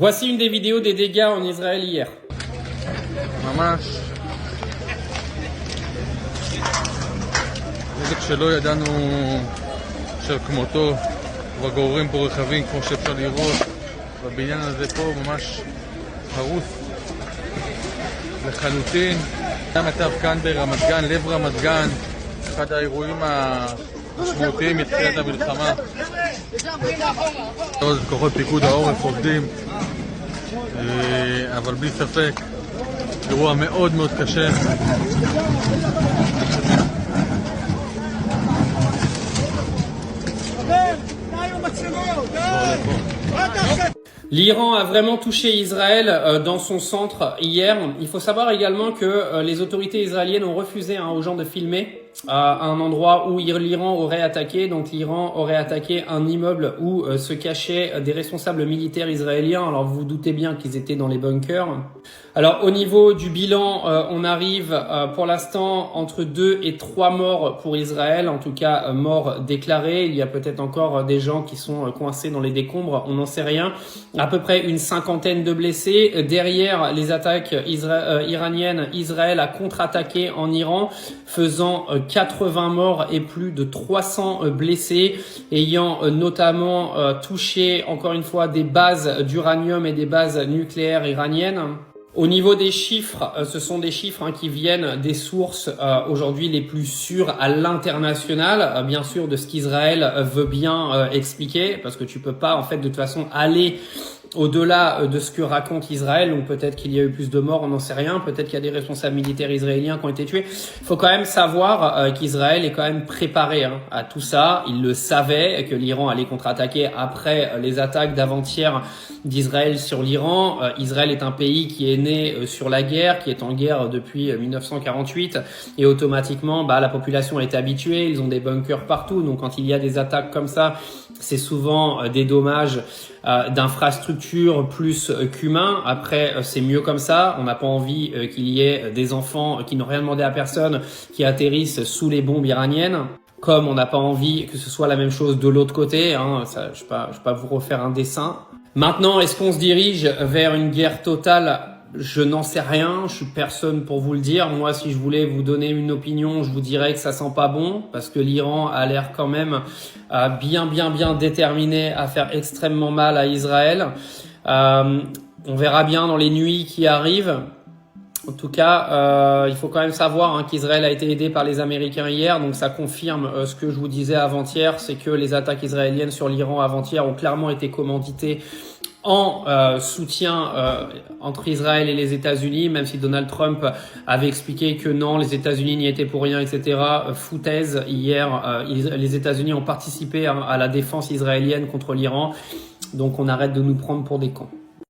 Voici une des vidéos des dégâts en Israël hier. ממש נזק שלא ידענו של כמותו, וגוררים פה רכבים כמו שאפשר לראות, והבניין הזה פה ממש הרוס לחלוטין. המצב כאן ברמת גן, לב רמת גן, אחד האירועים המשמעותיים מתחילת המלחמה. עוד כוחות פיקוד העורף עובדים, אבל בלי ספק אירוע מאוד מאוד קשה. L'Iran a vraiment touché Israël dans son centre hier. Il faut savoir également que les autorités israéliennes ont refusé aux gens de filmer à un endroit où l'Iran aurait attaqué. Donc l'Iran aurait attaqué un immeuble où se cachaient des responsables militaires israéliens. Alors vous vous doutez bien qu'ils étaient dans les bunkers. Alors au niveau du bilan, on arrive pour l'instant entre 2 et 3 morts pour Israël, en tout cas morts déclarés. Il y a peut-être encore des gens qui sont coincés dans les décombres, on n'en sait rien. À peu près une cinquantaine de blessés. Derrière les attaques iraniennes, Israël a contre-attaqué en Iran, faisant 80 morts et plus de 300 blessés, ayant notamment touché encore une fois des bases d'uranium et des bases nucléaires iraniennes. Au niveau des chiffres, ce sont des chiffres qui viennent des sources aujourd'hui les plus sûres à l'international, bien sûr de ce qu'Israël veut bien expliquer, parce que tu peux pas en fait de toute façon aller au-delà de ce que raconte Israël. Donc peut-être qu'il y a eu plus de morts, on n'en sait rien, peut-être qu'il y a des responsables militaires israéliens qui ont été tués. Il faut quand même savoir qu'Israël est quand même préparé à tout ça. Il le savait, que l'Iran allait contre-attaquer après les attaques d'avant-hier d'Israël sur l'Iran. Israël est un pays qui est né sur la guerre, qui est en guerre depuis 1948, et automatiquement la population est habituée, ils ont des bunkers partout. Donc quand il y a des attaques comme ça, c'est souvent des dommages d'infrastructures plus qu'humains. Après, c'est mieux comme ça. On n'a pas envie qu'il y ait des enfants qui n'ont rien demandé à personne qui atterrissent sous les bombes iraniennes. Comme on n'a pas envie que ce soit la même chose de l'autre côté. Ça, je vais pas vous refaire un dessin. Maintenant, est-ce qu'on se dirige vers une guerre totale ? Je n'en sais rien, je suis personne pour vous le dire. Moi, si je voulais vous donner une opinion, je vous dirais que ça sent pas bon, parce que l'Iran a l'air quand même bien déterminé à faire extrêmement mal à Israël. On verra bien dans les nuits qui arrivent. En tout cas, il faut quand même savoir qu'Israël a été aidé par les Américains hier, donc ça confirme ce que je vous disais avant-hier, c'est que les attaques israéliennes sur l'Iran avant-hier ont clairement été commanditées en soutien entre Israël et les États-Unis, même si Donald Trump avait expliqué que non, les États-Unis n'y étaient pour rien, etc. Foutaise, hier, les États-Unis ont participé à la défense israélienne contre l'Iran, donc on arrête de nous prendre pour des cons.